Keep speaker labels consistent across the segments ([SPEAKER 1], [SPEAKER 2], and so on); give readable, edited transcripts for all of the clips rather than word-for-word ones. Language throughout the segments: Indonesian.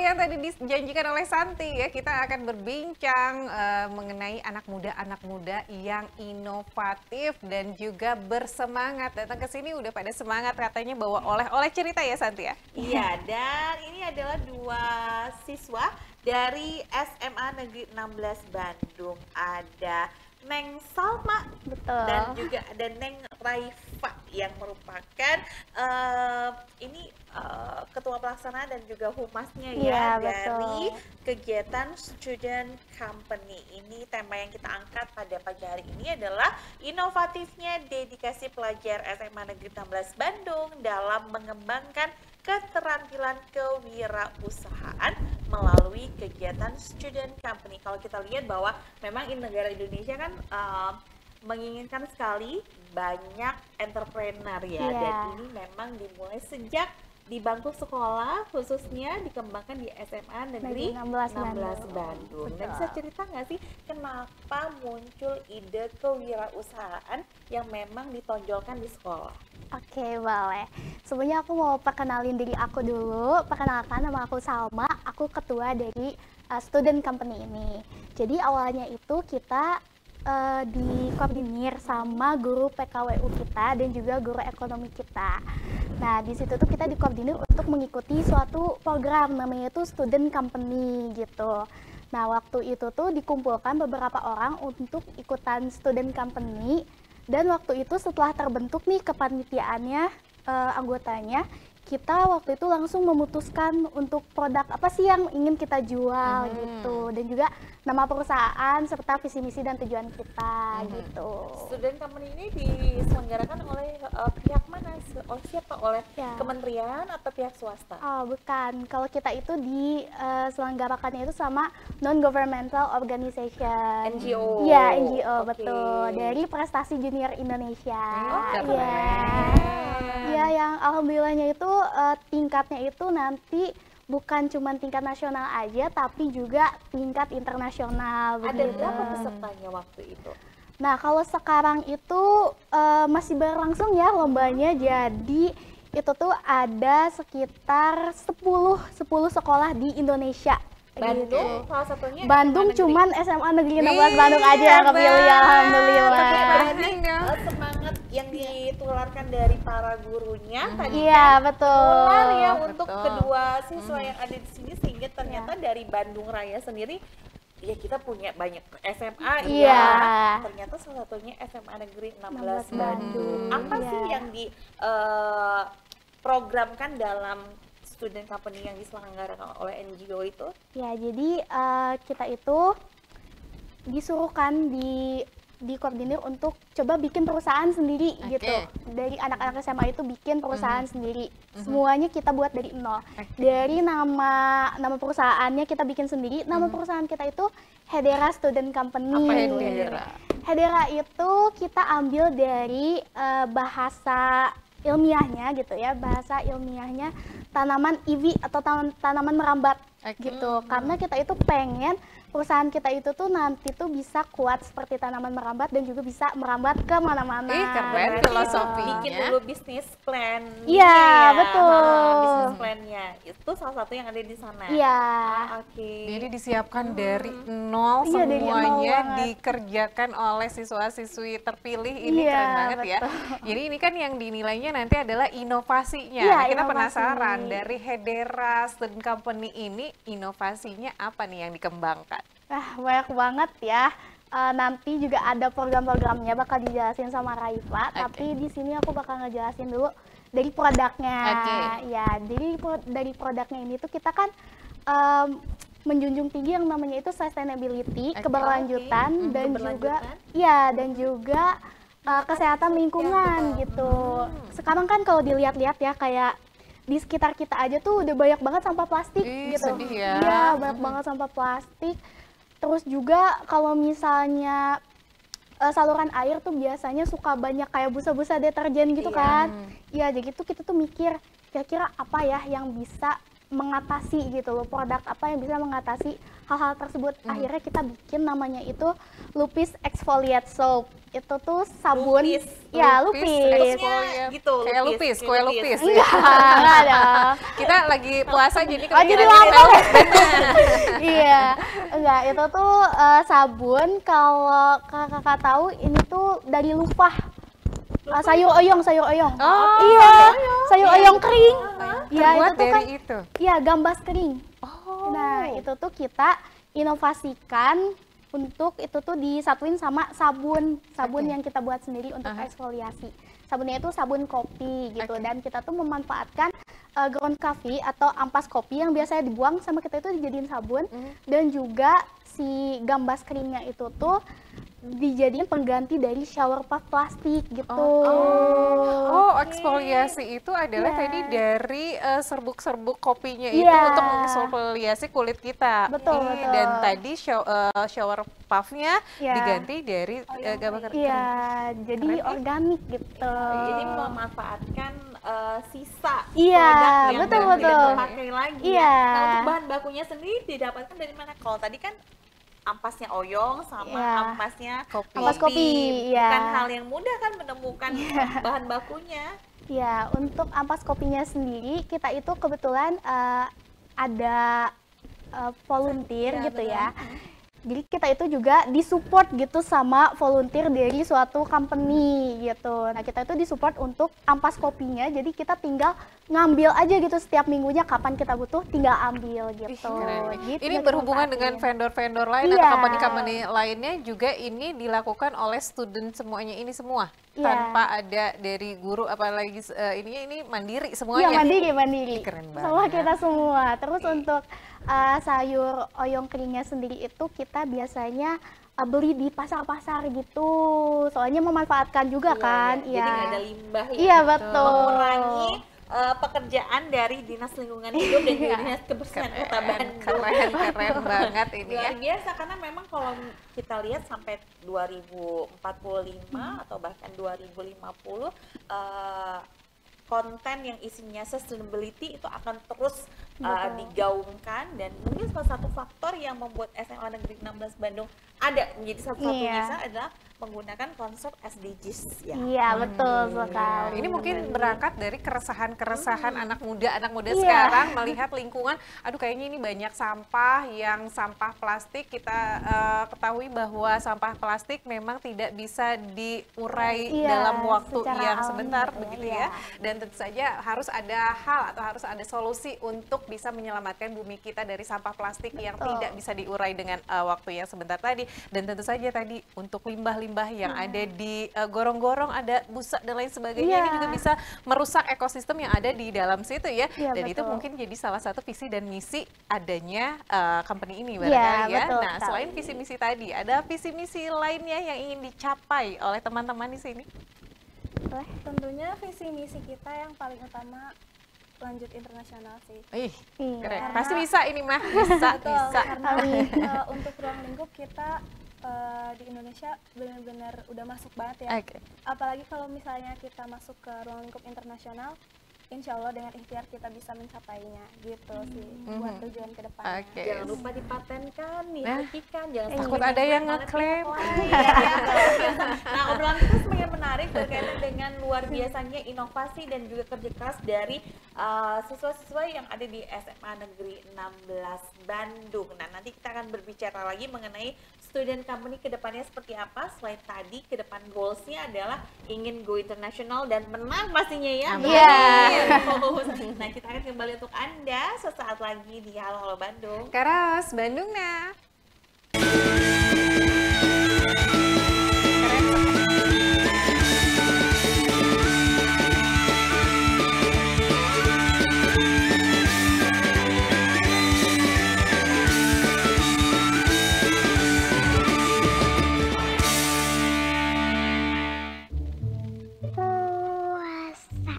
[SPEAKER 1] yang tadi dijanjikan oleh Santi ya, kita akan berbincang mengenai anak muda yang inovatif dan juga bersemangat. Datang ke sini udah pada semangat katanya bawa oleh-oleh, cerita ya Santi ya?
[SPEAKER 2] Iya, dan ini adalah dua siswa dari SMA Negeri 16 Bandung. Ada Neng Salma dan
[SPEAKER 3] Betul.
[SPEAKER 2] juga ada Neng Raifa yang merupakan ini ketua pelaksana dan juga humasnya ya
[SPEAKER 3] Iya,
[SPEAKER 2] dari
[SPEAKER 3] betul.
[SPEAKER 2] kegiatan Student Company. Ini tema yang kita angkat pada pagi hari ini adalah inovatifnya dedikasi pelajar SMA Negeri 16 Bandung dalam mengembangkan keterampilan kewirausahaan melalui kegiatan Student Company. Kalau kita lihat bahwa memang di negara Indonesia kan menginginkan sekali banyak entrepreneur ya,
[SPEAKER 3] Iya.
[SPEAKER 2] dan ini memang dimulai sejak di bangku sekolah, khususnya dikembangkan di SMA Negeri 16 Bandung. Dan bisa cerita nggak sih kenapa muncul ide kewirausahaan yang memang ditonjolkan di sekolah?
[SPEAKER 3] Oke, boleh. Sebelumnya aku mau perkenalin diri aku dulu. Perkenalkan, nama aku Salma. Aku ketua dari student company ini. Jadi awalnya itu kita dikoordinir sama guru PKWU kita dan juga guru ekonomi kita. Nah, di situ tuh kita dikoordinir untuk mengikuti suatu program namanya itu student company gitu. Nah, waktu itu tuh dikumpulkan beberapa orang untuk ikutan student company. Dan waktu itu setelah terbentuk nih kepanitiaannya, anggotanya, kita waktu itu langsung memutuskan untuk produk apa sih yang ingin kita jual gitu. Dan juga nama perusahaan serta visi misi dan tujuan kita gitu.
[SPEAKER 2] Student Company ini diselenggarakan oleh pihak mana? Oleh siapa? Oleh
[SPEAKER 3] Ya.
[SPEAKER 2] kementerian atau pihak swasta?
[SPEAKER 3] Oh, bukan. Kalau kita itu diselenggarakannya itu sama non-governmental organization.
[SPEAKER 2] NGO.
[SPEAKER 3] Iya, NGO,
[SPEAKER 2] Oke.
[SPEAKER 3] betul. Dari Prestasi Junior Indonesia.
[SPEAKER 2] Oh, keren.
[SPEAKER 3] Iya, yang alhamdulillahnya itu tingkatnya itu nanti bukan cuma tingkat nasional aja, tapi juga tingkat internasional.
[SPEAKER 2] Ada
[SPEAKER 3] begitu.
[SPEAKER 2] berapa pesertanya waktu itu?
[SPEAKER 3] Nah, kalau sekarang itu masih berlangsung ya lombanya, jadi itu tuh ada sekitar 10 sekolah di Indonesia.
[SPEAKER 2] Bandung,
[SPEAKER 3] Gitu.
[SPEAKER 2] salah satunya
[SPEAKER 3] Bandung
[SPEAKER 2] SMA Negeri.
[SPEAKER 3] cuman SMA Negeri 16 Bandung aja yang kepilih, alhamdulillah.
[SPEAKER 2] Semangat yang ditularkan dari para gurunya tadi
[SPEAKER 3] Iya,
[SPEAKER 2] kan
[SPEAKER 3] betul.
[SPEAKER 2] tular ya untuk
[SPEAKER 1] Betul.
[SPEAKER 2] kedua siswa yang ada di sini, sehingga ternyata dari Bandung Raya sendiri ya kita punya banyak SMA
[SPEAKER 3] Iya.
[SPEAKER 2] ya. Ternyata salah satunya SMA Negeri 16
[SPEAKER 3] 16
[SPEAKER 2] Bandung. Apa
[SPEAKER 3] Iya.
[SPEAKER 2] sih yang diprogramkan dalam student company yang diselenggarakan oleh NGO itu?
[SPEAKER 3] Ya, jadi kita itu disuruhkan dikoordinir untuk coba bikin perusahaan sendiri
[SPEAKER 1] Oke.
[SPEAKER 3] gitu. Dari anak-anak SMA itu bikin perusahaan sendiri. Semuanya kita buat dari nol. Dari nama perusahaannya kita bikin sendiri. Nama perusahaan kita itu Hedera Student Company.
[SPEAKER 1] Apa Hedera?
[SPEAKER 3] Hedera itu kita ambil dari bahasa ilmiahnya gitu ya. Bahasa ilmiahnya tanaman ivy atau tanaman merambat
[SPEAKER 1] Oke.
[SPEAKER 3] gitu. Karena kita itu pengen perusahaan kita itu tuh nanti tuh bisa kuat seperti tanaman merambat dan juga bisa merambat ke mana-mana.
[SPEAKER 1] Ih, keren
[SPEAKER 2] Berarti
[SPEAKER 1] filosofinya.
[SPEAKER 2] bikin dulu bisnis plan.
[SPEAKER 3] Iya, betul.
[SPEAKER 2] Bisnis plan-nya itu salah satu yang ada di sana.
[SPEAKER 3] Iya.
[SPEAKER 2] Oke.
[SPEAKER 1] Jadi disiapkan dari nol,
[SPEAKER 3] Iya, dari nol
[SPEAKER 1] semuanya
[SPEAKER 3] banget.
[SPEAKER 1] dikerjakan oleh siswa-siswi terpilih. Ini
[SPEAKER 3] Iya,
[SPEAKER 1] keren banget ya.
[SPEAKER 3] betul.
[SPEAKER 1] Jadi ini kan yang dinilainya nanti adalah inovasinya.
[SPEAKER 3] Iya,
[SPEAKER 1] Nah, kita
[SPEAKER 3] inovasi.
[SPEAKER 1] penasaran dari Hedera Student Company ini inovasinya apa nih yang dikembangkan?
[SPEAKER 3] Banyak banget ya. Nanti juga ada program-programnya bakal dijelasin sama Raifa, tapi di sini aku bakal ngejelasin dulu dari produknya.
[SPEAKER 1] Oke.
[SPEAKER 3] Ya, jadi dari produknya ini tuh kita kan menjunjung tinggi yang namanya itu sustainability,
[SPEAKER 1] Oke.
[SPEAKER 3] keberlanjutan
[SPEAKER 2] Oke.
[SPEAKER 3] dan juga
[SPEAKER 2] Keberlanjutan.
[SPEAKER 3] ya dan juga kesehatan lingkungan gitu. Sekarang kan kalau dilihat-lihat ya kayak di sekitar kita aja tuh udah banyak banget sampah plastik
[SPEAKER 1] Ih,
[SPEAKER 3] gitu.
[SPEAKER 1] sedih ya.
[SPEAKER 3] Iya, banyak banget sampah plastik. Terus juga kalau misalnya saluran air tuh biasanya suka banyak kayak busa-busa deterjen gitu
[SPEAKER 2] Iya.
[SPEAKER 3] kan. Iya, jadi gitu kita tuh mikir kira-kira apa ya yang bisa mengatasi gitu loh, produk apa yang bisa mengatasi hal-hal tersebut. Akhirnya kita bikin namanya itu Lupis Exfoliate Soap. Itu tuh sabun,
[SPEAKER 2] Lupis.
[SPEAKER 3] ya
[SPEAKER 1] Lupis
[SPEAKER 3] lupis.
[SPEAKER 1] exfoliate.
[SPEAKER 2] Gitu,
[SPEAKER 1] Kayak lupis, kue lupis.
[SPEAKER 3] Enggak dong.
[SPEAKER 1] Kita lagi puasa jadi
[SPEAKER 3] Oh, jadi
[SPEAKER 1] kepikiran
[SPEAKER 3] lapar.
[SPEAKER 1] bener.
[SPEAKER 3] Iya, enggak, itu tuh sabun, kalau kakak tahu ini tuh dari lupah. Sayur oyong.
[SPEAKER 1] Oh,
[SPEAKER 3] Iya, sayur oyong kering. Iya,
[SPEAKER 1] Terbuat
[SPEAKER 3] itu tuh kan,
[SPEAKER 1] dari itu.
[SPEAKER 3] iya, gambas kering.
[SPEAKER 1] Oh.
[SPEAKER 3] Nah, itu tuh kita inovasikan untuk itu tuh disatuin sama sabun
[SPEAKER 1] Oke.
[SPEAKER 3] yang kita buat sendiri untuk
[SPEAKER 1] Aha.
[SPEAKER 3] eksfoliasi. Sabunnya itu sabun kopi gitu,
[SPEAKER 1] Oke.
[SPEAKER 3] dan kita tuh memanfaatkan ground coffee atau ampas kopi yang biasanya dibuang sama kita itu dijadiin sabun, dan juga si gambas keringnya itu tuh dijadiin pengganti dari shower puff plastik gitu.
[SPEAKER 1] Oh, eksfoliasi itu adalah
[SPEAKER 3] Iya.
[SPEAKER 1] tadi dari serbuk-serbuk kopinya itu
[SPEAKER 3] Iya.
[SPEAKER 1] untuk mengeksfoliasi kulit kita.
[SPEAKER 3] Betul,
[SPEAKER 1] Ini,
[SPEAKER 3] betul.
[SPEAKER 1] dan tadi shower puffnya
[SPEAKER 3] Iya.
[SPEAKER 1] diganti dari gambar
[SPEAKER 3] Iya, jadi
[SPEAKER 1] Keren, ya?
[SPEAKER 3] organik gitu.
[SPEAKER 2] Jadi memanfaatkan sisa
[SPEAKER 3] Iya,
[SPEAKER 2] produk yang
[SPEAKER 3] betul,
[SPEAKER 2] tidak
[SPEAKER 3] betul.
[SPEAKER 2] terpakai lagi
[SPEAKER 3] Iya.
[SPEAKER 2] ya. Nah, untuk bahan bakunya sendiri didapatkan dari mana? Kalau tadi kan ampasnya oyong sama
[SPEAKER 3] Iya.
[SPEAKER 2] ampasnya
[SPEAKER 1] Kopi.
[SPEAKER 3] Ampas kopi, iya.
[SPEAKER 2] Bukan hal yang mudah kan menemukan bahan bakunya.
[SPEAKER 3] Ya, untuk ampas kopinya sendiri kita itu kebetulan ada volunteer
[SPEAKER 2] Iya,
[SPEAKER 3] gitu
[SPEAKER 2] betul.
[SPEAKER 3] ya. Jadi kita itu juga disupport gitu sama volunteer dari suatu company gitu. Nah, kita itu disupport untuk ampas kopinya. Jadi kita tinggal ngambil aja gitu setiap minggunya, kapan kita butuh tinggal ambil
[SPEAKER 1] Ih,
[SPEAKER 3] gitu.
[SPEAKER 1] keren.
[SPEAKER 3] Gitu
[SPEAKER 1] Ini
[SPEAKER 3] kita
[SPEAKER 1] berhubungan dengan
[SPEAKER 3] manfaatin.
[SPEAKER 1] vendor-vendor lain atau
[SPEAKER 3] Iya.
[SPEAKER 1] company-company lainnya juga ini dilakukan oleh student semuanya ini semua
[SPEAKER 3] Iya.
[SPEAKER 1] tanpa ada dari guru apalagi ininya ini mandiri semuanya.
[SPEAKER 3] Iya, mandiri.
[SPEAKER 1] Ih, keren
[SPEAKER 3] Sama
[SPEAKER 1] banget.
[SPEAKER 3] kita semua. Terus untuk sayur oyong keringnya sendiri itu kita biasanya beli di pasar-pasar gitu. Soalnya memanfaatkan juga kan.
[SPEAKER 2] Jadi nggak ada limbah ya.
[SPEAKER 3] Iya, betul.
[SPEAKER 2] Mengurangi pekerjaan dari Dinas Lingkungan Hidup dan juga Dinas Kebersihan Kota Bandung.
[SPEAKER 1] Keren banget ini ya.
[SPEAKER 2] Luar biasa, karena memang kalau kita lihat sampai 2045 atau bahkan 2050 konten yang isinya sustainability itu akan terus
[SPEAKER 3] Betul.
[SPEAKER 2] digaungkan, dan mungkin salah satu faktor yang membuat SMA Negeri 16 Bandung ada menjadi satu-satunya
[SPEAKER 3] Iya.
[SPEAKER 2] adalah menggunakan konsep SDGs ya.
[SPEAKER 3] Iya, betul sekali.
[SPEAKER 1] Ini mungkin berangkat dari keresahan anak muda
[SPEAKER 3] Iya.
[SPEAKER 1] sekarang melihat lingkungan. Aduh, kayaknya ini banyak sampah, yang sampah plastik. Kita ketahui bahwa sampah plastik memang tidak bisa diurai
[SPEAKER 3] Iya,
[SPEAKER 1] dalam waktu
[SPEAKER 3] secara
[SPEAKER 1] yang
[SPEAKER 3] alami
[SPEAKER 1] sebentar
[SPEAKER 3] gitu ya,
[SPEAKER 1] begitu
[SPEAKER 3] iya.
[SPEAKER 1] ya. Dan tentu saja harus ada hal atau harus ada solusi untuk bisa menyelamatkan bumi kita dari sampah plastik yang
[SPEAKER 3] Betul.
[SPEAKER 1] tidak bisa diurai dengan waktu yang sebentar tadi. Dan tentu saja tadi untuk limbah-limbah yang ada di gorong-gorong, ada busa dan lain sebagainya,
[SPEAKER 3] Iya.
[SPEAKER 1] ini juga bisa merusak ekosistem yang ada di dalam situ ya.
[SPEAKER 3] Iya,
[SPEAKER 1] Dan itu
[SPEAKER 3] betul.
[SPEAKER 1] mungkin jadi salah satu visi dan misi adanya company ini
[SPEAKER 3] Iya,
[SPEAKER 1] barangkali ya.
[SPEAKER 3] betul
[SPEAKER 1] Nah,
[SPEAKER 3] sekali.
[SPEAKER 1] selain visi misi tadi, ada visi misi lainnya yang ingin dicapai oleh teman-teman di sini?
[SPEAKER 4] Tentunya visi misi kita yang paling utama lanjut internasional sih.
[SPEAKER 1] Ih,
[SPEAKER 3] Iya.
[SPEAKER 1] keren. Pasti bisa ini mah, bisa,
[SPEAKER 4] Betul,
[SPEAKER 1] bisa.
[SPEAKER 4] karena
[SPEAKER 3] Amin.
[SPEAKER 4] untuk ruang lingkup kita di Indonesia benar-benar udah masuk banget ya.
[SPEAKER 1] Oke.
[SPEAKER 4] Apalagi kalau misalnya kita masuk ke ruang lingkup internasional, insya Allah dengan ikhtiar kita bisa mencapainya gitu sih buat tujuan ke depannya.
[SPEAKER 1] Oke.
[SPEAKER 2] Jangan lupa dipatenkan, dihentikan, jangan
[SPEAKER 1] Takut
[SPEAKER 2] sampai
[SPEAKER 1] ada yang
[SPEAKER 2] oleh
[SPEAKER 1] ngeklaim.
[SPEAKER 2] pihak lain. Ya, luar biasa. Nah, obrolan kita semakin menarik berkaitan dengan luar biasanya inovasi dan juga kerja keras dari siswa-siswa yang ada di SMA Negeri 16 Bandung. Nah, nanti kita akan berbicara lagi mengenai student company ke depannya seperti apa. Selain tadi, ke depan goals-nya adalah ingin go internasional dan menang pastinya ya.
[SPEAKER 1] Amin.
[SPEAKER 3] Iya.
[SPEAKER 2] Nah, kita akan kembali untuk Anda sesaat lagi di Halo Halo Bandung.
[SPEAKER 1] Karos, Bandung nah.
[SPEAKER 5] Puasa.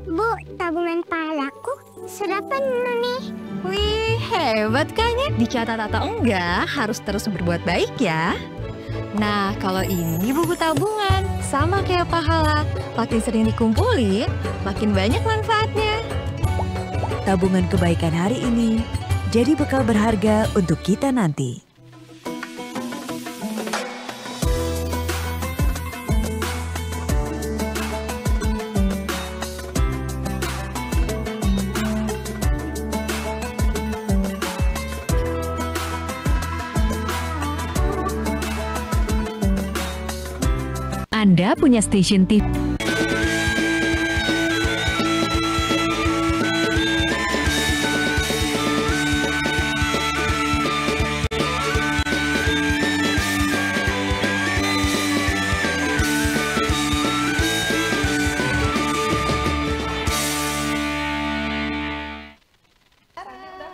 [SPEAKER 5] Bu, tabungan palaku sudah penuh nih.
[SPEAKER 6] Wih, hebat kan ya? Dicatat atau enggak, harus terus berbuat baik ya. Nah, kalau ini buku tabungan, Sama kayak pahala, makin sering dikumpulin, makin banyak manfaatnya.
[SPEAKER 7] Tabungan kebaikan hari ini jadi bekal berharga untuk kita nanti.
[SPEAKER 6] Anda punya stasiun TV.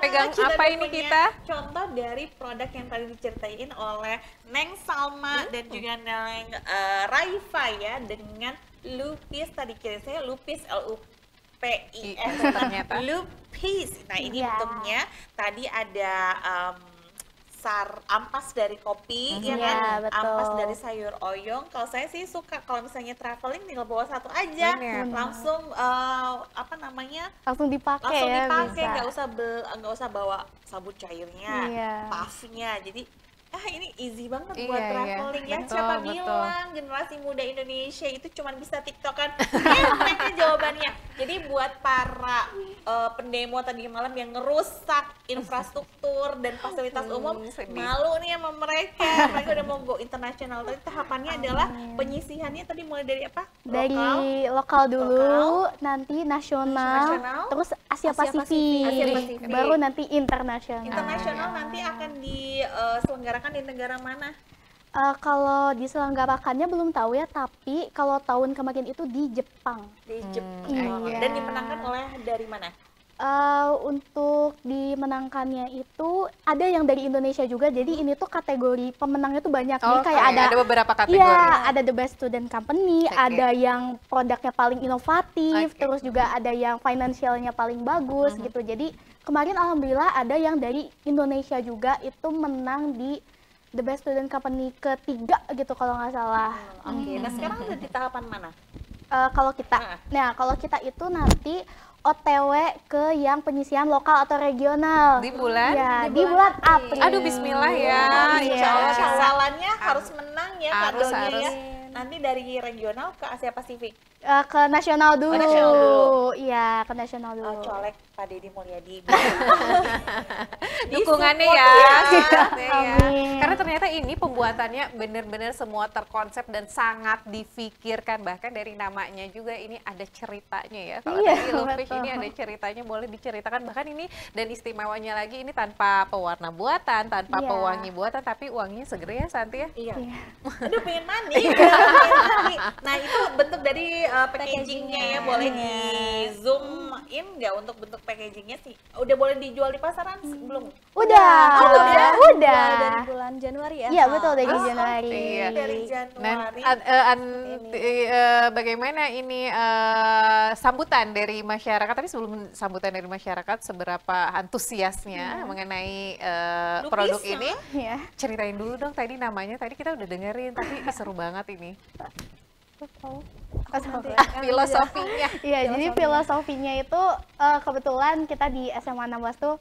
[SPEAKER 1] Pegang
[SPEAKER 2] Kita
[SPEAKER 1] apa
[SPEAKER 2] udah
[SPEAKER 1] ini
[SPEAKER 2] punya
[SPEAKER 1] kita?
[SPEAKER 2] Contoh dari produk yang tadi diceritain oleh Neng Salma dan juga Neng Raifa ya, dengan lupis, tadi kira saya lupis LUPIS
[SPEAKER 1] ternyata.
[SPEAKER 2] lupis. Nah ini
[SPEAKER 3] Iya.
[SPEAKER 2] bentuknya tadi ada ampas dari kopi, ya
[SPEAKER 3] Iya,
[SPEAKER 2] kan?
[SPEAKER 3] betul.
[SPEAKER 2] Ampas dari sayur oyong. Kalau saya sih suka kalau misalnya traveling tinggal bawa satu aja,
[SPEAKER 1] Bener.
[SPEAKER 2] langsung apa namanya?
[SPEAKER 3] Langsung dipakai
[SPEAKER 2] Langsung
[SPEAKER 3] ya,
[SPEAKER 2] dipakai,
[SPEAKER 3] bisa.
[SPEAKER 2] nggak usah bawa sabun cairnya,
[SPEAKER 3] Iya.
[SPEAKER 2] puffnya. Jadi ini easy banget
[SPEAKER 1] Iya,
[SPEAKER 2] buat
[SPEAKER 1] iya.
[SPEAKER 2] traveling ya.
[SPEAKER 1] Betul,
[SPEAKER 2] Siapa
[SPEAKER 1] betul.
[SPEAKER 2] bilang generasi muda Indonesia itu cuma bisa tiktokan? Enteng jawabannya. Jadi buat para pendemo tadi malam yang ngerusak infrastruktur dan fasilitas umum,
[SPEAKER 1] sedih.
[SPEAKER 2] malu nih sama mereka. Mereka udah mau go internasional. Tadi tahapannya adalah penyisihannya tadi mulai dari apa?
[SPEAKER 3] Dari lokal dulu, nanti nasional,
[SPEAKER 2] Nasional,
[SPEAKER 3] terus Asia
[SPEAKER 2] Asia
[SPEAKER 3] Pasifik,
[SPEAKER 2] Asia Pasifik.
[SPEAKER 3] baru nanti internasional.
[SPEAKER 2] Internasional nanti akan diselenggarakan di negara mana?
[SPEAKER 3] Kalau diselenggarakannya belum tahu ya, tapi kalau tahun kemarin itu di Jepang.
[SPEAKER 2] Di Jepang.
[SPEAKER 3] Iya.
[SPEAKER 2] Dan dimenangkan oleh dari mana?
[SPEAKER 3] Untuk dimenangkannya itu ada yang dari Indonesia juga, jadi ini tuh kategori pemenangnya tuh banyak. Jadi kayak ada
[SPEAKER 1] beberapa kategori.
[SPEAKER 3] Iya, ada the best student company,
[SPEAKER 1] Oke.
[SPEAKER 3] ada yang produknya paling inovatif,
[SPEAKER 1] Oke.
[SPEAKER 3] terus juga ada yang financialnya paling bagus gitu. Jadi kemarin alhamdulillah ada yang dari Indonesia juga itu menang di the best student company ketiga gitu kalau nggak salah.
[SPEAKER 2] Oke, nah sekarang udah di tahapan mana?
[SPEAKER 3] Kalau kita, kalau kita itu nanti OTW ke yang penyisihan lokal atau regional.
[SPEAKER 1] Di bulan?
[SPEAKER 3] Ya, di bulan April.
[SPEAKER 1] Aduh, bismillah ya.
[SPEAKER 3] Iya.
[SPEAKER 1] Insya Allah bisa.
[SPEAKER 2] Syawalannya harus menang ya
[SPEAKER 1] Harus,
[SPEAKER 2] kadonya ya.
[SPEAKER 1] harus.
[SPEAKER 2] Nanti dari regional ke Asia Pasifik.
[SPEAKER 3] Ke nasional dulu.
[SPEAKER 2] nasional dulu.
[SPEAKER 3] Iya, ke nasional dulu.
[SPEAKER 2] Colek Pak Deddy Mulyadi.
[SPEAKER 1] Dukungannya
[SPEAKER 2] Disupport
[SPEAKER 1] ya.
[SPEAKER 2] ya.
[SPEAKER 1] Supportnya ya.
[SPEAKER 3] Amin.
[SPEAKER 1] Karena ternyata ini pembuatannya benar-benar semua terkonsep dan sangat difikirkan. Bahkan dari namanya juga ini ada ceritanya ya. Kalau
[SPEAKER 3] Iya,
[SPEAKER 1] tadi Lupish
[SPEAKER 3] betul.
[SPEAKER 1] ini ada ceritanya, boleh diceritakan. Bahkan ini dan istimewanya lagi ini tanpa pewarna buatan, tanpa
[SPEAKER 3] Iya.
[SPEAKER 1] pewangi buatan, tapi wanginya seger ya Santi ya.
[SPEAKER 2] Iya.
[SPEAKER 3] Iya.
[SPEAKER 2] Aduh pengen mandi. Pengen mandi. Nah itu bentuk dari packagingnya ya, boleh di zoom in nggak untuk bentuk packagingnya sih? Udah boleh dijual di pasaran belum?
[SPEAKER 3] Udah. Udah.
[SPEAKER 4] Dari bulan Januari ya.
[SPEAKER 3] Iya, betul dari
[SPEAKER 2] Oh,
[SPEAKER 3] Januari.
[SPEAKER 1] iya.
[SPEAKER 2] Dari
[SPEAKER 1] Nah,
[SPEAKER 2] Januari.
[SPEAKER 1] bagaimana ini sambutan dari masyarakat? Tapi sebelum sambutan dari masyarakat, seberapa antusiasnya mengenai
[SPEAKER 2] Lupis,
[SPEAKER 1] produk ini?
[SPEAKER 3] Iya.
[SPEAKER 1] Ceritain dulu dong tadi namanya. Tadi kita udah dengerin, tapi seru banget ini. Filosofinya.
[SPEAKER 3] Iya, jadi filosofinya itu kebetulan kita di SMA 16 tuh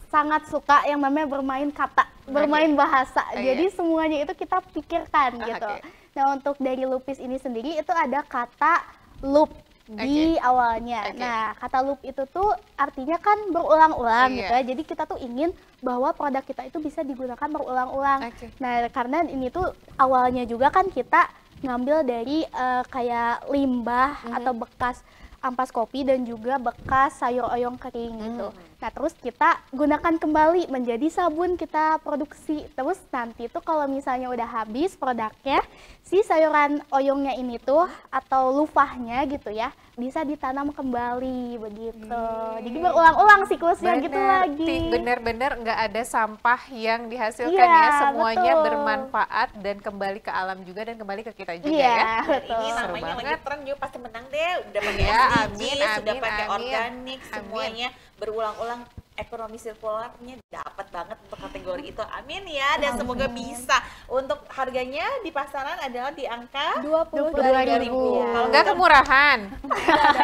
[SPEAKER 3] sangat suka yang namanya bermain kata, bermain bahasa.
[SPEAKER 1] Iya.
[SPEAKER 3] Jadi semuanya itu kita pikirkan gitu.
[SPEAKER 1] Oke.
[SPEAKER 3] Nah, untuk dari lupis ini sendiri itu ada kata loop di awalnya.
[SPEAKER 1] Oke.
[SPEAKER 3] Nah, kata loop itu tuh artinya kan berulang-ulang
[SPEAKER 1] Iya.
[SPEAKER 3] gitu ya. Jadi kita tuh ingin bahwa produk kita itu bisa digunakan berulang-ulang.
[SPEAKER 1] Oke.
[SPEAKER 3] Nah, karena ini tuh awalnya juga kan kita ngambil dari kayak limbah atau bekas ampas kopi dan juga bekas sayur oyong kering gitu. Nah, terus kita gunakan kembali menjadi sabun kita produksi. Terus nanti tuh kalau misalnya udah habis produknya, si sayuran oyongnya ini tuh atau lufahnya gitu ya, bisa ditanam kembali begitu. Jadi berulang-ulang siklusnya gitu lagi.
[SPEAKER 1] Bener-bener nggak ada sampah yang dihasilkan
[SPEAKER 3] Iya,
[SPEAKER 1] ya. Semuanya
[SPEAKER 3] betul.
[SPEAKER 1] bermanfaat dan kembali ke alam juga dan kembali ke kita juga
[SPEAKER 3] Iya,
[SPEAKER 1] ya.
[SPEAKER 3] betul.
[SPEAKER 2] Ini
[SPEAKER 1] Seru
[SPEAKER 2] namanya lagi
[SPEAKER 1] banget.
[SPEAKER 2] tren juga pasti menang deh. Udah pakai
[SPEAKER 1] Iya,
[SPEAKER 2] SDGs,
[SPEAKER 1] amin,
[SPEAKER 2] sudah
[SPEAKER 1] amin,
[SPEAKER 2] pakai
[SPEAKER 1] amin.
[SPEAKER 2] organik,
[SPEAKER 1] Amin.
[SPEAKER 2] semuanya berulang-ulang. ekonomi sirkularnya dapat banget untuk kategori itu. Amin ya, dan semoga bisa. Untuk harganya di pasaran adalah di angka
[SPEAKER 3] 22.000.
[SPEAKER 2] Kalau
[SPEAKER 1] Enggak kemurahan.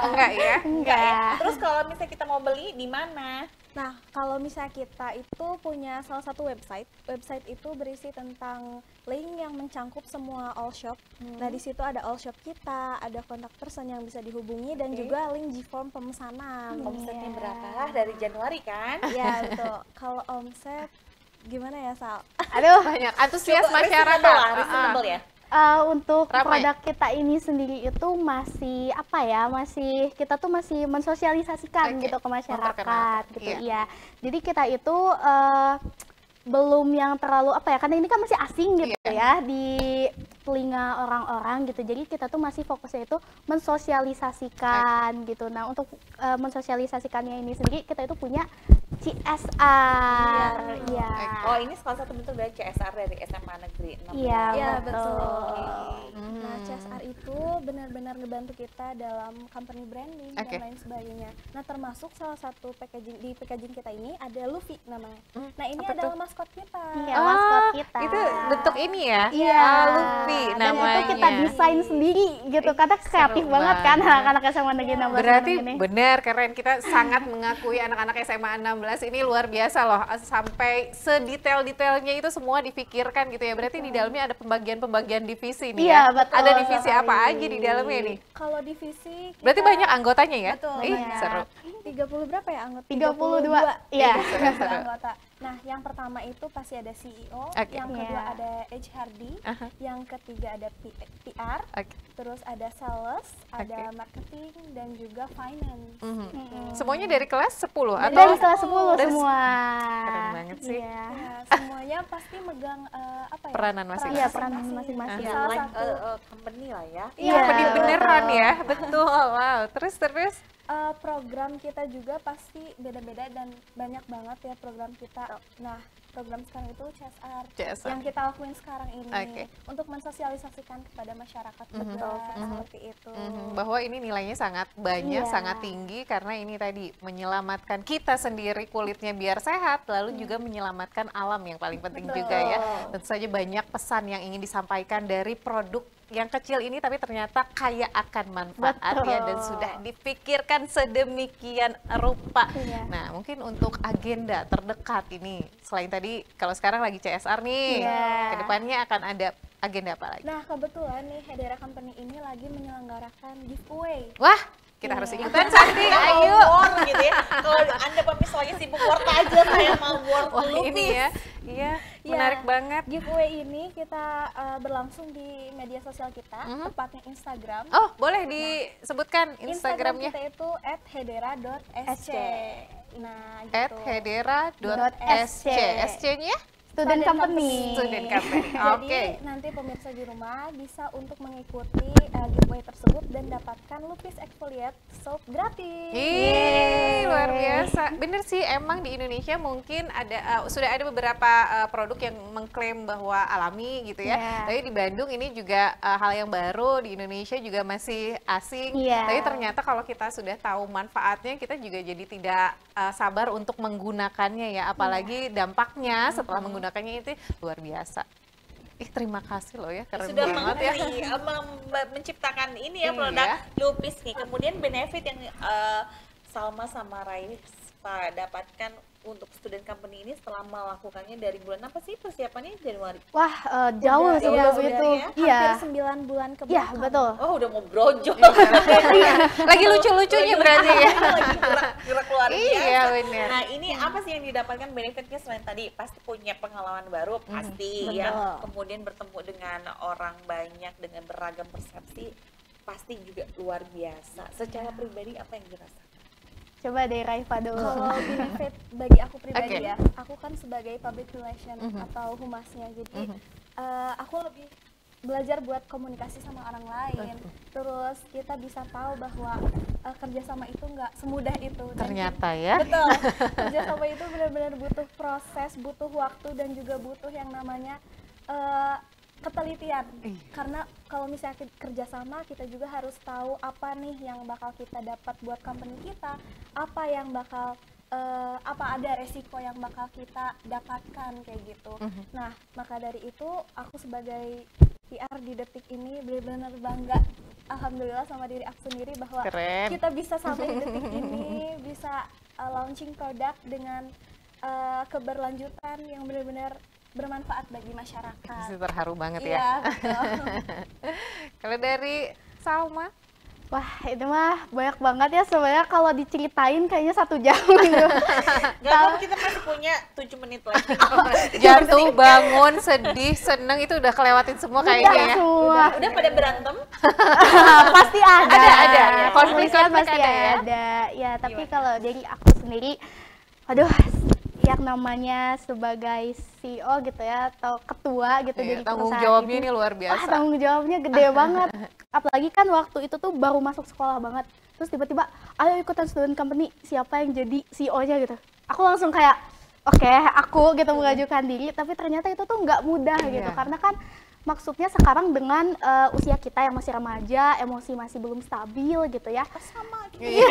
[SPEAKER 1] Enggak ya?
[SPEAKER 2] enggak ya. Terus kalau misalnya kita mau beli di mana?
[SPEAKER 4] Nah, kalau misalnya kita itu punya salah satu website itu berisi tentang link yang mencangkup semua all shop. Nah, di situ ada all shop kita, ada kontak person yang bisa dihubungi dan juga link G-form pemesanan.
[SPEAKER 2] Omsetnya berapa dari Januari kan?
[SPEAKER 4] Ya, betul. Kalau omset gimana ya, Sal?
[SPEAKER 1] Aduh, banyak antusias masyarakat.
[SPEAKER 2] Reasonable ya?
[SPEAKER 3] Untuk
[SPEAKER 1] Ramai.
[SPEAKER 3] produk kita ini sendiri itu masih apa ya, kita tuh masih mensosialisasikan
[SPEAKER 1] Oke,
[SPEAKER 3] gitu ke masyarakat
[SPEAKER 1] memperkenalkan,
[SPEAKER 3] gitu.
[SPEAKER 1] iya.
[SPEAKER 3] Iya. Jadi kita itu belum yang terlalu apa ya, karena ini kan masih asing gitu ya di telinga orang-orang gitu. Jadi kita tuh masih fokusnya itu mensosialisasikan gitu. Nah, untuk mensosialisasikannya ini sendiri kita itu punya CSR. Iya.
[SPEAKER 2] Oh, ini salah satu bentuk dari CSR dari SMA Negeri 16.
[SPEAKER 3] Iya,
[SPEAKER 4] Iya,
[SPEAKER 3] betul.
[SPEAKER 4] betul. Nah, CSR itu benar-benar ngebantu kita dalam company branding
[SPEAKER 1] Oke.
[SPEAKER 4] dan lain sebagainya. Nah, termasuk salah satu packaging kita ini ada Luffy namanya. Nah, ini
[SPEAKER 1] apa
[SPEAKER 4] adalah
[SPEAKER 1] tuh?
[SPEAKER 4] maskot kita.
[SPEAKER 3] Iya, maskot kita.
[SPEAKER 1] Itu bentuk ini ya?
[SPEAKER 3] Iya.
[SPEAKER 1] Luffy
[SPEAKER 3] Dan
[SPEAKER 1] namanya.
[SPEAKER 3] itu kita desain sendiri gitu, karena kreatif
[SPEAKER 1] seru
[SPEAKER 3] banget kan
[SPEAKER 1] banget.
[SPEAKER 3] anak-anak SMA Negeri 16
[SPEAKER 1] Berarti
[SPEAKER 3] ini.
[SPEAKER 1] benar, keren. Kita sangat mengakui anak-anak SMA 16 ini luar biasa loh. Sampai sedetail-detailnya itu semua dipikirkan gitu ya. Berarti di dalamnya ada pembagian-pembagian divisi nih
[SPEAKER 3] Iya,
[SPEAKER 1] ya.
[SPEAKER 3] betul
[SPEAKER 1] Ada divisi
[SPEAKER 3] sekali.
[SPEAKER 1] apa aja di dalamnya nih?
[SPEAKER 4] Kalau divisi kita
[SPEAKER 1] Berarti banyak anggotanya ya?
[SPEAKER 4] Betul,
[SPEAKER 1] Ih,
[SPEAKER 4] banyak.
[SPEAKER 1] seru.
[SPEAKER 4] 30 berapa ya anggota?
[SPEAKER 3] 32. Iya.
[SPEAKER 1] Seru-seru.
[SPEAKER 4] Anggota. Nah, yang pertama itu pasti ada CEO,
[SPEAKER 1] Oke.
[SPEAKER 4] yang kedua
[SPEAKER 3] Iya.
[SPEAKER 4] ada HRD,
[SPEAKER 1] Aha.
[SPEAKER 4] yang ketiga ada PR,
[SPEAKER 1] Oke.
[SPEAKER 4] terus ada sales, ada marketing dan juga finance. Gitu.
[SPEAKER 1] Semuanya dari kelas 10 atau
[SPEAKER 3] Dari kelas 10
[SPEAKER 1] Dari-
[SPEAKER 3] semua.
[SPEAKER 1] Keren banget sih.
[SPEAKER 3] Iya.
[SPEAKER 4] Ya, semuanya pasti megang apa ya?
[SPEAKER 1] Peranan masing-masing.
[SPEAKER 3] Iya, peranan masing-masing.
[SPEAKER 2] Ya,
[SPEAKER 4] Salah
[SPEAKER 2] like
[SPEAKER 4] satu
[SPEAKER 2] company lah ya.
[SPEAKER 1] Iya, benih beneran ya. Betul. Wow. Terus
[SPEAKER 4] program kita juga pasti beda-beda dan banyak banget ya program kita. Nah, program sekarang itu CSR,
[SPEAKER 1] CSR.
[SPEAKER 4] yang kita lakuin sekarang ini
[SPEAKER 1] Oke.
[SPEAKER 4] untuk mensosialisasikan kepada masyarakat juga seperti itu.
[SPEAKER 1] bahwa ini nilainya sangat banyak,
[SPEAKER 3] Iya.
[SPEAKER 1] sangat tinggi karena ini tadi menyelamatkan kita sendiri kulitnya biar sehat, lalu juga menyelamatkan alam yang paling penting juga ya. Tentu saja banyak pesan yang ingin disampaikan dari produk yang kecil ini tapi ternyata kaya akan manfaat ya dan sudah dipikirkan sedemikian rupa.
[SPEAKER 3] Iya.
[SPEAKER 1] Nah, mungkin untuk agenda terdekat ini selain tadi kalau sekarang lagi CSR nih,
[SPEAKER 3] Iya.
[SPEAKER 1] kedepannya akan ada agenda apa lagi?
[SPEAKER 4] Nah, kebetulan nih Hedera Company ini lagi menyelenggarakan giveaway.
[SPEAKER 1] Wah, kita harus ikutan Santi, ayo.
[SPEAKER 2] War gitu ya. Kalau Anda pemirsa lagi sibuk work aja, saya mau work
[SPEAKER 1] Wah
[SPEAKER 2] lupis.
[SPEAKER 1] ini ya, iya menarik banget.
[SPEAKER 4] Giveaway ini kita berlangsung di media sosial kita, tepatnya Instagram.
[SPEAKER 1] Oh boleh disebutkan
[SPEAKER 4] Instagram
[SPEAKER 1] Instagramnya?
[SPEAKER 4] kita itu @hedera.sc. Nah,
[SPEAKER 3] gitu.
[SPEAKER 1] @hedera.sc. SC-nya?
[SPEAKER 3] Student company.
[SPEAKER 1] Student company. Oke.
[SPEAKER 4] Jadi nanti pemirsa di rumah bisa untuk mengikuti giveaway tersebut dan dapatkan lupis exfoliate soap gratis.
[SPEAKER 1] Ih, luar biasa. Bener sih, emang di Indonesia mungkin ada sudah ada beberapa produk yang mengklaim bahwa alami gitu ya.
[SPEAKER 3] Iya.
[SPEAKER 1] Tapi di Bandung ini juga hal yang baru, di Indonesia juga masih asing.
[SPEAKER 3] Iya.
[SPEAKER 1] Tapi ternyata kalau kita sudah tahu manfaatnya, kita juga jadi tidak sabar untuk menggunakannya ya. Apalagi dampaknya setelah menggunakannya itu luar biasa. Terima kasih loh ya, keren
[SPEAKER 2] Sudah
[SPEAKER 1] banget ya.
[SPEAKER 2] menciptakan ini ya
[SPEAKER 1] Iya.
[SPEAKER 2] produk lupis nih. Kemudian benefit yang Salma sama Raisa dapatkan untuk student company ini setelah melakukannya dari bulan apa sih persiapannya Januari?
[SPEAKER 3] Wah, jauh
[SPEAKER 4] Udah,
[SPEAKER 3] sebelum
[SPEAKER 2] iya,
[SPEAKER 3] itu.
[SPEAKER 2] ya.
[SPEAKER 3] Iya.
[SPEAKER 4] Hampir 9 bulan ke
[SPEAKER 3] Iya,
[SPEAKER 4] belakang.
[SPEAKER 3] betul.
[SPEAKER 2] Oh udah mau brojol.
[SPEAKER 1] Lagi lucu-lucunya berarti ya.
[SPEAKER 2] Lagi gerak luar biasa.
[SPEAKER 1] Iya benar.
[SPEAKER 2] Nah ini apa sih yang didapatkan benefitnya selain tadi pasti punya pengalaman baru pasti ya, kemudian bertemu dengan orang banyak dengan beragam persepsi pasti juga luar biasa. Secara pribadi apa yang dirasakan?
[SPEAKER 3] Coba deh Raifa dulu.
[SPEAKER 4] Kalau benefit bagi aku pribadi
[SPEAKER 1] Oke.
[SPEAKER 4] ya, aku kan sebagai public relation atau humasnya, jadi aku lebih belajar buat komunikasi sama orang lain. Terus kita bisa tahu bahwa kerjasama itu nggak semudah itu. Dan
[SPEAKER 1] Ternyata ya.
[SPEAKER 4] betul, kerjasama itu benar-benar butuh proses, butuh waktu dan juga butuh yang namanya ketelitian. Karena kalau misalnya kerjasama, kita juga harus tahu apa nih yang bakal kita dapat buat company kita, apa yang bakal apa ada resiko yang bakal kita dapatkan kayak gitu. Nah, maka dari itu aku sebagai PR di Detik ini benar-benar bangga, alhamdulillah sama diri aku sendiri bahwa
[SPEAKER 1] Keren.
[SPEAKER 4] kita bisa sampai di detik ini, bisa launching produk dengan keberlanjutan yang benar-benar bermanfaat bagi masyarakat.
[SPEAKER 1] Pasti terharu banget
[SPEAKER 4] Iya,
[SPEAKER 1] ya.
[SPEAKER 4] betul.
[SPEAKER 1] Kalau dari Salma?
[SPEAKER 3] Wah, ini mah banyak banget ya sebenarnya kalau diceritain kayaknya 1 jam gitu.
[SPEAKER 2] Gak apa, kita masih punya 7 menit lagi.
[SPEAKER 1] Jatuh, bangun, sedih, seneng itu udah kelewatin semua kayaknya ya.
[SPEAKER 3] Semua.
[SPEAKER 2] Udah pada berantem?
[SPEAKER 3] Pasti ada.
[SPEAKER 1] Ada, ya.
[SPEAKER 3] Konflik
[SPEAKER 1] Konflik
[SPEAKER 3] pasti
[SPEAKER 1] ada ya.
[SPEAKER 3] ada. Ya, tapi
[SPEAKER 2] Gimana?
[SPEAKER 3] kalau dari aku sendiri, aduh, yang namanya sebagai CEO gitu ya, atau ketua gitu
[SPEAKER 1] Iya,
[SPEAKER 3] dari
[SPEAKER 1] tanggung
[SPEAKER 3] perusahaan
[SPEAKER 1] jawabnya
[SPEAKER 3] itu,
[SPEAKER 1] ini luar
[SPEAKER 3] wah,
[SPEAKER 1] biasa.
[SPEAKER 3] tanggung jawabnya gede banget. Apalagi kan waktu itu tuh baru masuk sekolah banget. Terus tiba-tiba, ayo ikutan student company, siapa yang jadi CEO-nya gitu. Aku langsung kayak, oke, aku gitu mengajukan diri, tapi ternyata itu tuh nggak mudah gitu.
[SPEAKER 1] Iya.
[SPEAKER 3] Karena kan maksudnya sekarang dengan usia kita yang masih remaja, emosi masih belum stabil gitu ya.
[SPEAKER 2] Sama gitu.
[SPEAKER 1] Iya.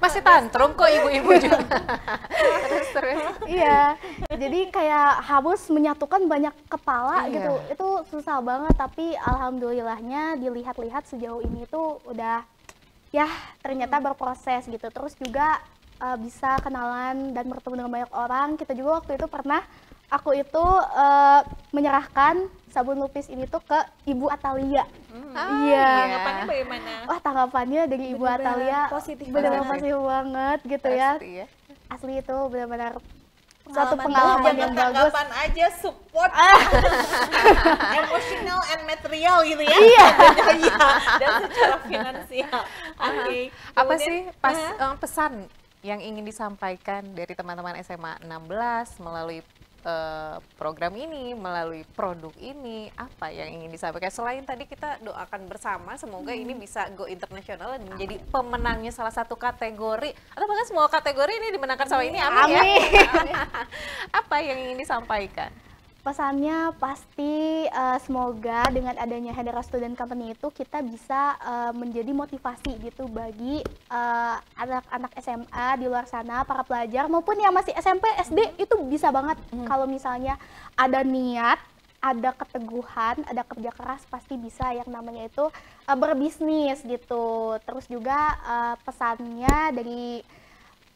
[SPEAKER 1] Masih tantrum kok ibu-ibu juga. Terus.
[SPEAKER 3] Iya, jadi kayak harus menyatukan banyak kepala
[SPEAKER 1] Iya.
[SPEAKER 3] gitu. Itu susah banget, tapi alhamdulillahnya dilihat-lihat sejauh ini tuh udah ya ternyata berproses gitu. Terus juga bisa kenalan dan bertemu dengan banyak orang. Kita juga waktu itu pernah, aku itu menyerahkan sabun lupis ini tuh ke Ibu Atalia. Iya.
[SPEAKER 2] Tanggapannya bagaimana?
[SPEAKER 3] Wah, tanggapannya dari Ibu
[SPEAKER 4] Bener-bener
[SPEAKER 3] Atalia
[SPEAKER 4] positif
[SPEAKER 3] benar-benar
[SPEAKER 1] banget.
[SPEAKER 3] positif banget gitu ya.
[SPEAKER 1] Pasti ya.
[SPEAKER 3] Asli itu benar-benar suatu
[SPEAKER 4] Pengalaman
[SPEAKER 3] pengalaman
[SPEAKER 2] Jangan
[SPEAKER 3] yang bagus.
[SPEAKER 2] tanggapan aja, support emotional and material gitu ya. Iya. Dan secara finansial. Oke.
[SPEAKER 1] Apa
[SPEAKER 2] Kemudian,
[SPEAKER 1] sih pesan yang ingin disampaikan dari teman-teman SMA 16 melalui program ini, melalui produk ini, apa yang ingin disampaikan? Selain tadi kita doakan bersama, semoga ini bisa go internasional dan menjadi pemenangnya salah satu kategori, atau bahkan semua kategori ini dimenangkan sama ini, amin, ya. Apa yang ingin disampaikan?
[SPEAKER 3] Pesannya pasti semoga dengan adanya Hedera Student Company itu kita bisa menjadi motivasi gitu bagi anak-anak SMA di luar sana, para pelajar maupun yang masih SMP, SD itu bisa banget kalau misalnya ada niat, ada keteguhan, ada kerja keras pasti bisa yang namanya itu berbisnis gitu. Terus juga pesannya dari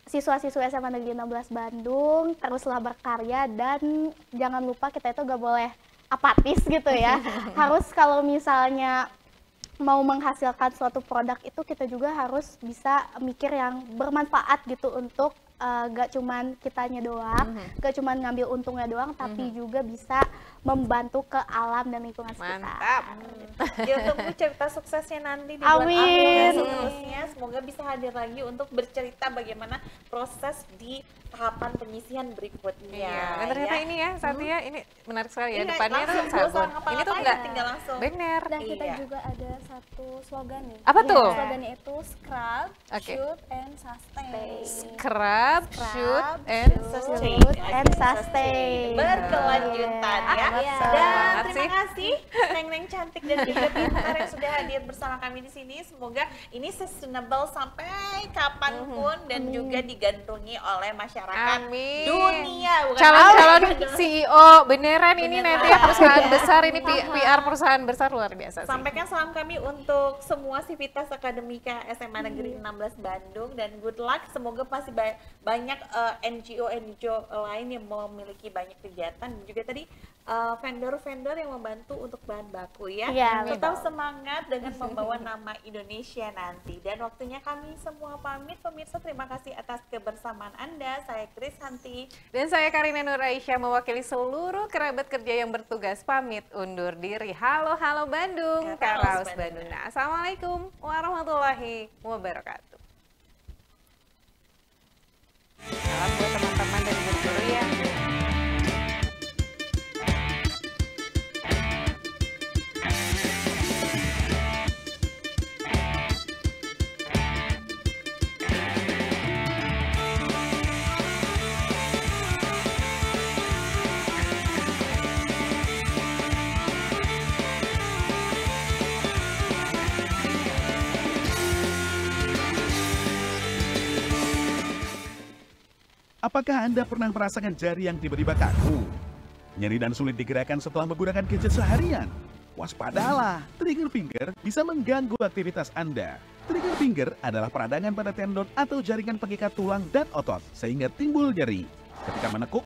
[SPEAKER 3] siswa-siswa SMA Negeri 16 Bandung, teruslah berkarya dan jangan lupa kita itu gak boleh apatis gitu ya. Harus kalau misalnya mau menghasilkan suatu produk itu kita juga harus bisa mikir yang bermanfaat gitu untuk gak cuman kitanya doang, gak cuman ngambil untungnya doang, tapi juga bisa membantu ke alam dan lingkungan sekitar.
[SPEAKER 1] Mantap.
[SPEAKER 2] Ya, tunggu cerita suksesnya nanti di bulan
[SPEAKER 3] Amin.
[SPEAKER 2] April dan seterusnya. Semoga bisa hadir lagi untuk bercerita bagaimana proses di tahapan penyisihan berikutnya.
[SPEAKER 1] Iya, dan ternyata ini ya, Satya, ini menarik sekali ya.
[SPEAKER 2] Iya,
[SPEAKER 1] Depannya tuh
[SPEAKER 2] langsung, gak usah
[SPEAKER 1] sabun. Ini tuh
[SPEAKER 2] ngapa-ngapain,
[SPEAKER 1] enggak
[SPEAKER 2] tinggal langsung.
[SPEAKER 1] banner.
[SPEAKER 4] Dan kita
[SPEAKER 2] Iya.
[SPEAKER 4] juga ada satu slogan nih.
[SPEAKER 1] Apa
[SPEAKER 4] Iya,
[SPEAKER 1] tuh?
[SPEAKER 4] Slogannya itu scrub,
[SPEAKER 1] Oke.
[SPEAKER 4] shoot, and sustain.
[SPEAKER 1] Scrub, shoot, and
[SPEAKER 2] Sustain.
[SPEAKER 3] Shoot and sustain.
[SPEAKER 2] Berkelanjutan ya.
[SPEAKER 3] Iya.
[SPEAKER 2] Dan
[SPEAKER 1] Banget
[SPEAKER 2] terima
[SPEAKER 1] sih.
[SPEAKER 2] kasih Neng-Neng cantik dan juga pintar yang sudah hadir bersama kami di sini. Semoga ini sustainable sampai kapanpun dan juga digandrungi oleh masyarakat
[SPEAKER 1] Amin.
[SPEAKER 2] dunia. Bukan
[SPEAKER 1] Calon-calon
[SPEAKER 2] Amin.
[SPEAKER 1] CEO beneran ini
[SPEAKER 2] Beneran.
[SPEAKER 1] nanti ya, perusahaan besar ini PR perusahaan besar luar biasa sih.
[SPEAKER 2] Sampaikan salam kami untuk semua Sivitas Akademika SMA Negeri 16 Bandung dan good luck. Semoga masih banyak NGO lain yang memiliki banyak kegiatan dan juga tadi vendor-vendor yang membantu untuk bahan baku ya.
[SPEAKER 3] Iya,
[SPEAKER 2] Tetap semangat dengan membawa nama Indonesia nanti. Dan waktunya kami semua pamit. Pemirsa, terima kasih atas kebersamaan Anda. Saya Kris Hanti.
[SPEAKER 1] Dan saya Karina Nur Aisyah mewakili seluruh kerabat kerja yang bertugas pamit undur diri. Halo Bandung,
[SPEAKER 2] Karaos
[SPEAKER 1] Karaos
[SPEAKER 2] Bandung.
[SPEAKER 1] Bandung. Nah, Assalamualaikum warahmatullahi wabarakatuh. Salam buat teman-teman dari guru ya.
[SPEAKER 8] Apakah Anda pernah merasakan jari yang tiba-tiba kaku? Nyeri dan sulit digerakkan setelah menggunakan gadget seharian? Waspadalah, trigger finger bisa mengganggu aktivitas Anda. Trigger finger adalah peradangan pada tendon atau jaringan pengikat tulang dan otot, sehingga timbul nyeri. Ketika menekuk